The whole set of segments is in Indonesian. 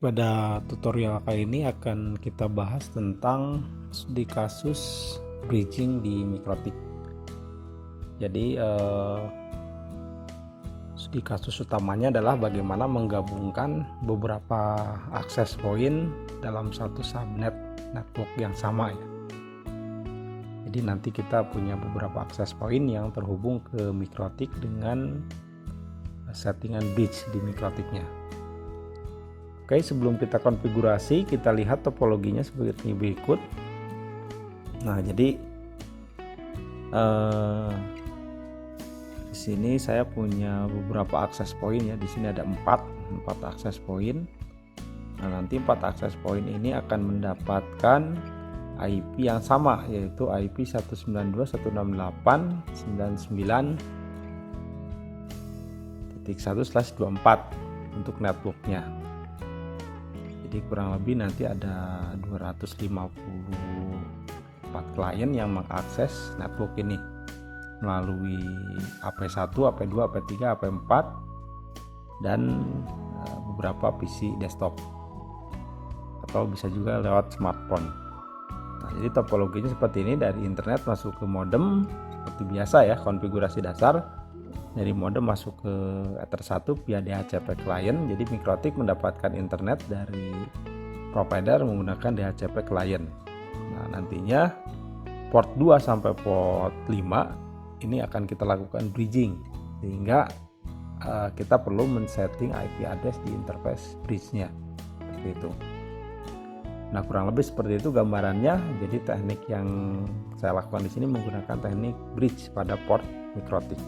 Pada tutorial kali ini akan kita bahas tentang studi kasus bridging di Mikrotik. Jadi studi kasus utamanya adalah bagaimana menggabungkan beberapa akses point dalam satu subnet network yang sama ya. Jadi nanti kita punya beberapa akses point yang terhubung ke Mikrotik dengan settingan bridge di Mikrotiknya. Oke, sebelum kita konfigurasi, kita lihat topologinya seperti berikut. Nah, jadi di sini saya punya beberapa akses point ya. Di sini ada 4 akses point. Nah, nanti 4 akses point ini akan mendapatkan IP yang sama, yaitu IP 192.168.99.1/24 untuk networknya. Jadi kurang lebih nanti ada 254 klien yang mengakses network ini melalui AP1, AP2, AP3, AP4 dan beberapa PC desktop atau bisa juga lewat smartphone. Nah, jadi topologinya seperti ini, dari internet masuk ke modem seperti biasa ya, konfigurasi dasar. Dari modem masuk ke Ether 1 via DHCP client. Jadi Mikrotik mendapatkan internet dari provider menggunakan DHCP client. Nah, nantinya port 2 sampai port 5 ini akan kita lakukan bridging, sehingga kita perlu men-setting IP address di interface bridge-nya seperti itu. Nah, kurang lebih seperti itu gambarannya. Jadi teknik yang saya lakukan di sini menggunakan teknik bridge pada port Mikrotik.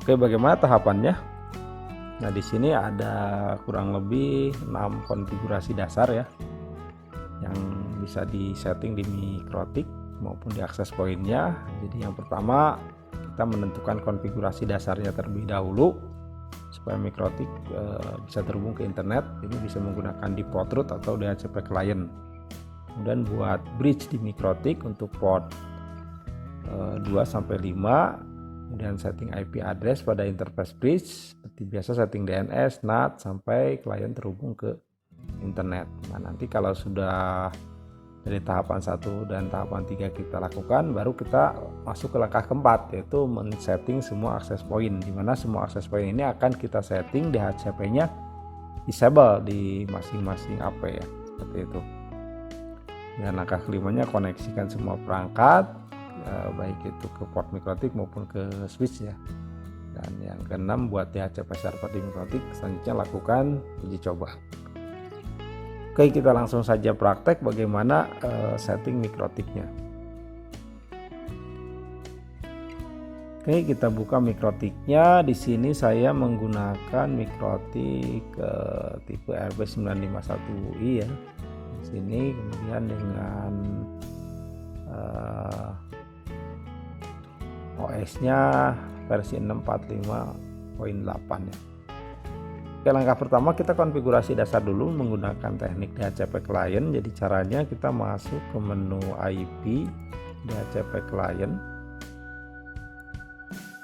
Oke, bagaimana tahapannya? Nah, di sini ada kurang lebih 6 konfigurasi dasar ya, yang bisa disetting di Mikrotik maupun di akses pointnya. Jadi yang pertama, kita menentukan konfigurasi dasarnya terlebih dahulu supaya Mikrotik bisa terhubung ke internet. Ini bisa menggunakan default root atau DHCP client. Kemudian buat bridge di Mikrotik untuk port 2 sampai 5. Kemudian setting IP address pada interface bridge seperti biasa, setting DNS, NAT sampai klien terhubung ke internet. Nah, nanti kalau sudah dari tahapan 1 dan tahapan 3 kita lakukan, baru kita masuk ke langkah keempat, yaitu men-setting semua akses point, di mana semua akses point ini akan kita setting DHCP-nya disable di masing-masing AP ya, seperti itu. Dan langkah kelimanya, koneksikan semua perangkat, baik itu ke port Mikrotik maupun ke switch ya. Dan yang keenam, buat DHCP server di Mikrotik, selanjutnya lakukan uji coba. Oke, kita langsung saja praktek bagaimana setting Mikrotiknya. Oke, kita buka Mikrotiknya. Di sini saya menggunakan Mikrotik tipe RB951i ya. Di sini kemudian dengan OS-nya versi 645.8 ya. Oke, langkah pertama kita konfigurasi dasar dulu menggunakan teknik DHCP client. Jadi caranya kita masuk ke menu IP DHCP client.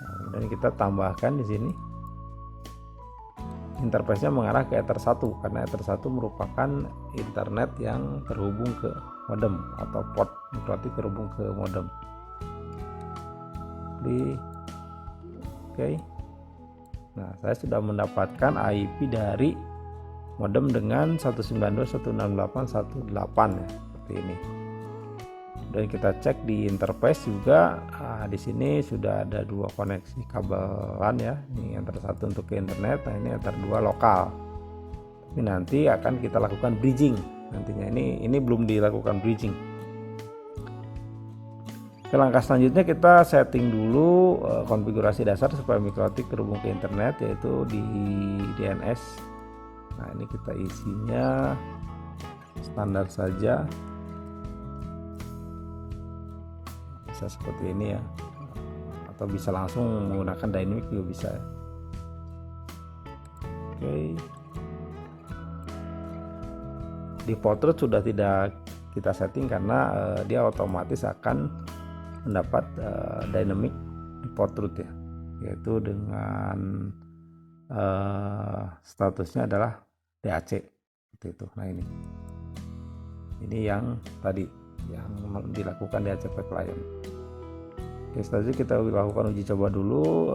Nah, kemudian kita tambahkan di sini interface-nya mengarah ke Ether 1 karena Ether 1 merupakan internet yang terhubung ke modem atau port Mikrotik terhubung ke modem. Oke. Nah, saya sudah mendapatkan IP dari modem dengan 192.168.1.8 ya, seperti ini. Dan kita cek di interface juga. Di sini sudah ada 2 koneksi kabelan ya. Ini Ether 1 untuk ke internet, nah ini Ether 2 lokal. Tapi nanti akan kita lakukan bridging. Nantinya ini belum dilakukan bridging. Langkah selanjutnya kita setting dulu konfigurasi dasar supaya Mikrotik terhubung ke internet, yaitu di DNS. Nah, ini kita isinya standar saja, bisa seperti ini ya, atau bisa langsung menggunakan dynamic juga bisa. Oke, default root sudah tidak kita setting karena dia otomatis akan mendapat dynamic default root ya, yaitu dengan statusnya adalah DAC. seperti itu. Nah ini yang tadi yang dilakukan di HCP client. Oke, setelah itu kita lakukan uji coba dulu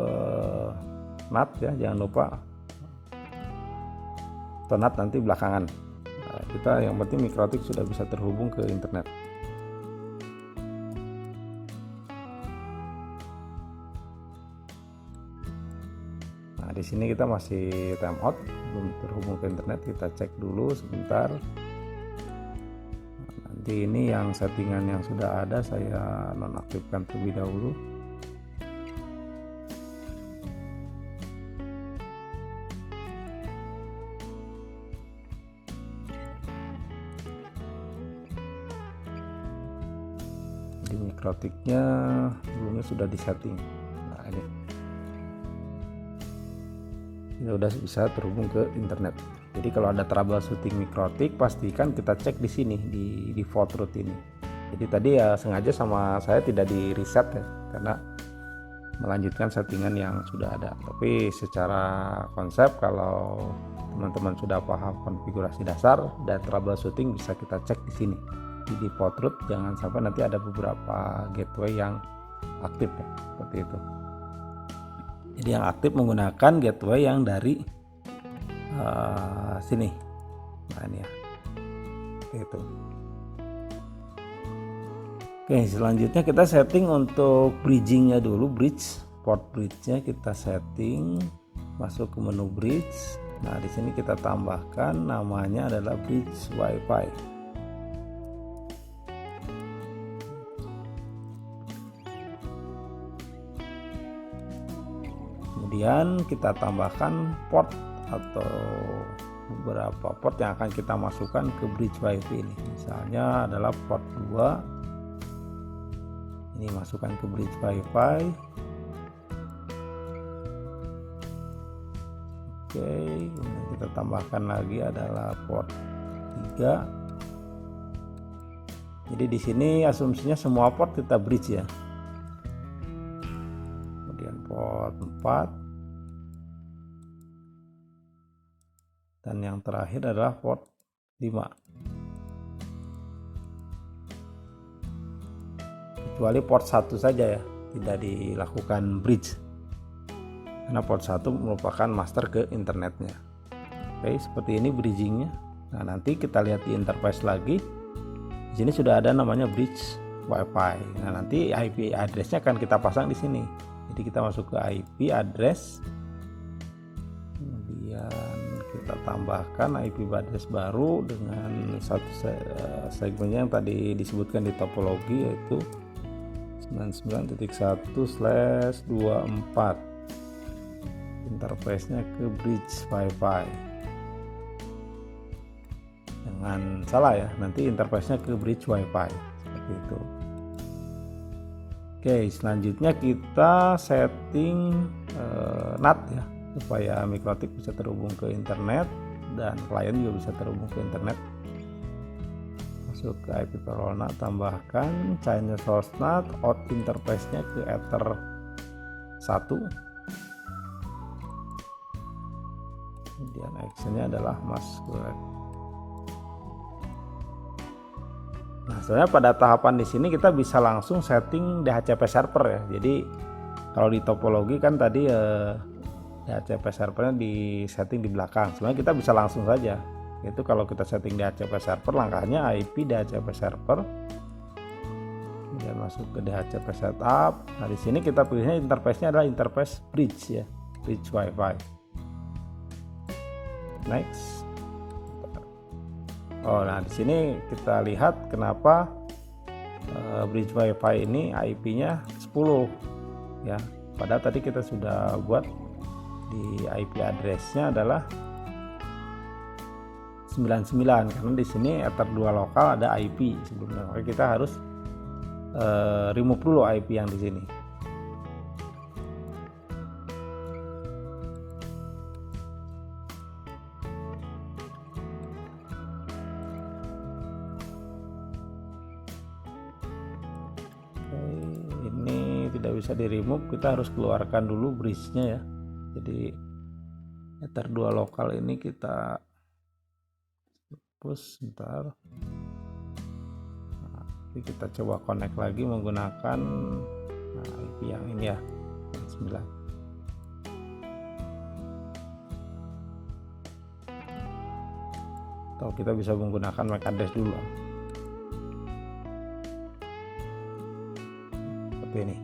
NAT ya, jangan lupa atau NAT nanti belakangan. Nah, kita yang penting Mikrotik sudah bisa terhubung ke internet. Nah, di sini kita masih timeout, belum terhubung ke internet. Kita cek dulu sebentar. Nah, nanti ini yang settingan yang sudah ada saya nonaktifkan terlebih dahulu. Di Mikrotiknya sebelumnya sudah disetting. Nah, ini udah bisa terhubung ke internet. Jadi kalau ada troubleshooting Mikrotik, pastikan kita cek di sini di default root ini. Jadi tadi ya sengaja sama saya tidak di reset ya, karena melanjutkan settingan yang sudah ada. Tapi secara konsep kalau teman-teman sudah paham konfigurasi dasar dan troubleshooting, bisa kita cek di sini di default root. Jangan sampai nanti ada beberapa gateway yang aktif ya, seperti itu. Jadi yang aktif menggunakan gateway yang dari sini. Nah ini ya, itu. Oke, selanjutnya kita setting untuk bridgingnya dulu. Port bridge-nya kita setting, masuk ke menu bridge. Nah di sini kita tambahkan namanya adalah bridge WiFi. Kemudian kita tambahkan port atau beberapa port yang akan kita masukkan ke bridge WiFi ini. Misalnya adalah port 2. Ini masukkan ke bridge WiFi. Oke, kemudian kita tambahkan lagi adalah port 3. Jadi di sini asumsinya semua port kita bridge ya. Kemudian port 4. Dan yang terakhir adalah port 5. Kecuali port 1 saja ya, tidak dilakukan bridge. Karena port 1 merupakan master ke internetnya. Oke, seperti ini bridgingnya. Nah, nanti kita lihat di interface lagi. Di sini sudah ada namanya bridge WiFi. Nah, nanti IP address-nya akan kita pasang di sini. Jadi kita masuk ke IP address. Kita tambahkan IP address baru dengan satu segmennya yang tadi disebutkan di topologi, yaitu 99.1/24. Interface-nya ke bridge WiFi. Jangan salah ya, nanti interface-nya ke bridge WiFi seperti itu. Oke, selanjutnya kita setting NAT ya, supaya Mikrotik bisa terhubung ke internet dan klien juga bisa terhubung ke internet. Masuk ke IP parallel NAT, tambahkan channel source NAT, out interface-nya ke Ether 1. Kemudian action-nya adalah masquerade. Nah, sebenarnya pada tahapan di sini kita bisa langsung setting DHCP server ya. Jadi kalau di topologi kan tadi DHCP servernya di setting di belakang. Sebenarnya kita bisa langsung saja. Itu kalau kita setting DHCP server, langkahnya IP DHCP server. Kemudian masuk ke DHCP setup. Nah, di sini kita pilihnya interface-nya adalah interface bridge ya, bridge WiFi. Next. Oh, nah di sini kita lihat kenapa bridge WiFi ini IP-nya 10 ya. Padahal tadi kita sudah buat di IP address-nya adalah 99, karena di sini Ether 2 lokal ada IP sebelumnya. Maka kita harus remove dulu IP yang di sini. Ini tidak bisa di remove, kita harus keluarkan dulu bridge-nya ya. Jadi Ether 2 lokal ini kita hapus sebentar. Nah, kita coba connect lagi menggunakan IP yang ini ya, 9. Atau kita bisa menggunakan MAC address dulu seperti ini.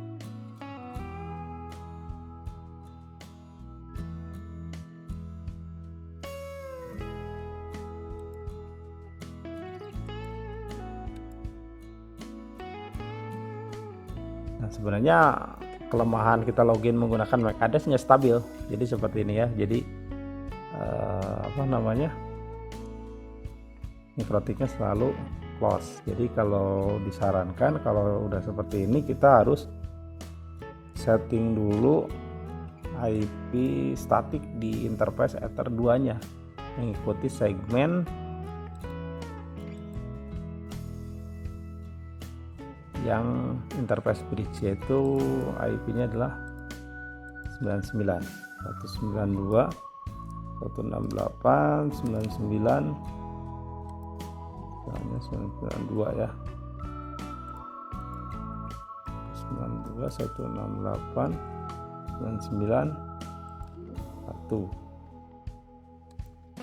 Nah, sebenarnya kelemahan kita login menggunakan MAC address-nya stabil, jadi seperti ini ya. Jadi mikrotiknya selalu close. Jadi kalau disarankan kalau udah seperti ini kita harus setting dulu IP statik di interface Ether 2-nya mengikuti segmen yang interface bridge, yaitu IP-nya adalah 99, 192, 168, 99, 992 ya, 92, 168, 99, 1.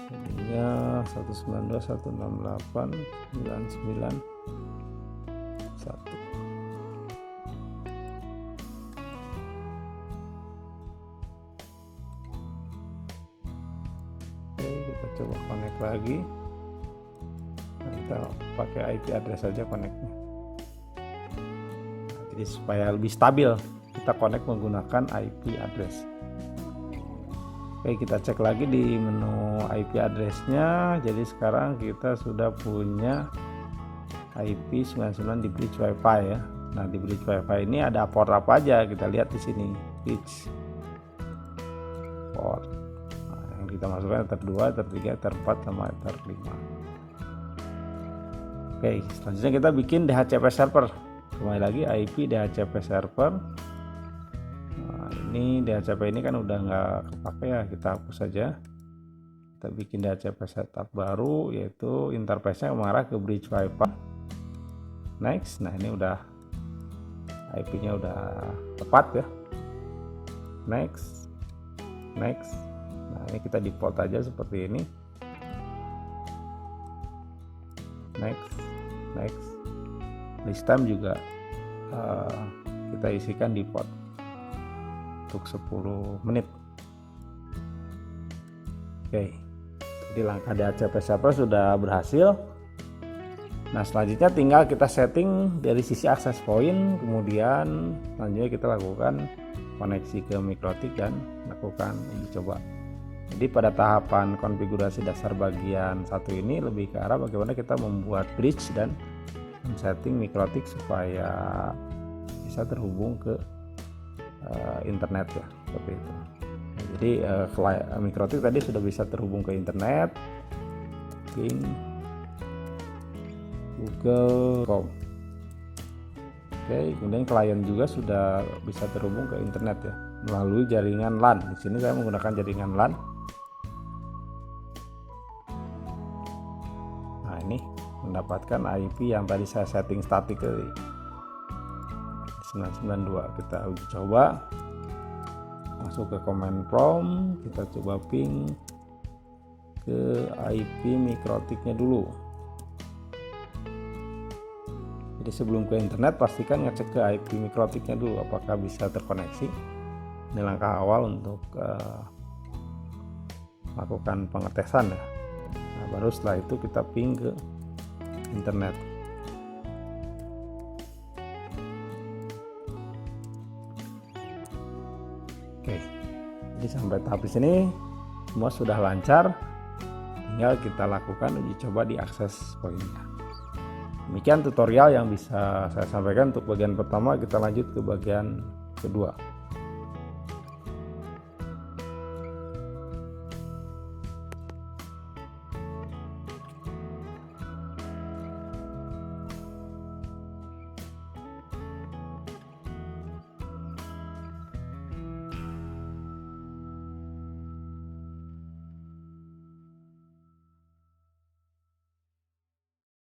Jadinya 192, 168, 99, 1. Oke, kita coba connect lagi. Kita pakai IP address saja connectnya. Jadi supaya lebih stabil kita connect menggunakan IP address. Oke, kita cek lagi di menu IP address-nya. Jadi sekarang kita sudah punya IP 99 di bridge WiFi ya. Nah, di bridge WiFi ini ada port apa aja? Kita lihat di sini, bridge port. Nah, yang kita masukkan Ether 2, Ether 3, Ether 4 sama Ether 5. Oke, selanjutnya kita bikin DHCP server. Kembali lagi IP DHCP server. Nah, ini DHCP ini kan udah nggak kepake ya, kita hapus saja. Kita bikin DHCP setup baru, yaitu interface-nya mengarah ke bridge WiFi. Next. Nah, ini udah IP-nya udah tepat ya. Next. Nah, ini kita default aja seperti ini. Next. List time juga kita isikan default untuk 10 menit. Oke, jadi langkah DHCP server sudah berhasil. Nah, selanjutnya tinggal kita setting dari sisi access point, kemudian selanjutnya kita lakukan koneksi ke mikrotik dan lakukan uji coba. Jadi pada tahapan konfigurasi dasar bagian satu ini lebih ke arah bagaimana kita membuat bridge dan setting mikrotik supaya bisa terhubung ke internet ya, seperti itu. Nah, jadi mikrotik tadi sudah bisa terhubung ke internet, Bing, Google.com. Oke, kemudian klien juga sudah bisa terhubung ke internet ya melalui jaringan LAN. Di sini saya menggunakan jaringan LAN. Nah, ini mendapatkan IP yang tadi saya setting statik tadi 992. Kita uji coba, masuk ke command prompt, kita coba ping ke IP mikrotiknya dulu. Jadi sebelum ke internet pastikan ngecek ke IP mikrotiknya dulu apakah bisa terkoneksi. Ini langkah awal untuk melakukan pengetesan ya. Nah, baru setelah itu kita ping ke internet. Oke, jadi sampai tahap di sini semua sudah lancar, tinggal kita lakukan uji coba di akses poinnya. Demikian tutorial yang bisa saya sampaikan untuk bagian pertama. Kita lanjut ke bagian kedua.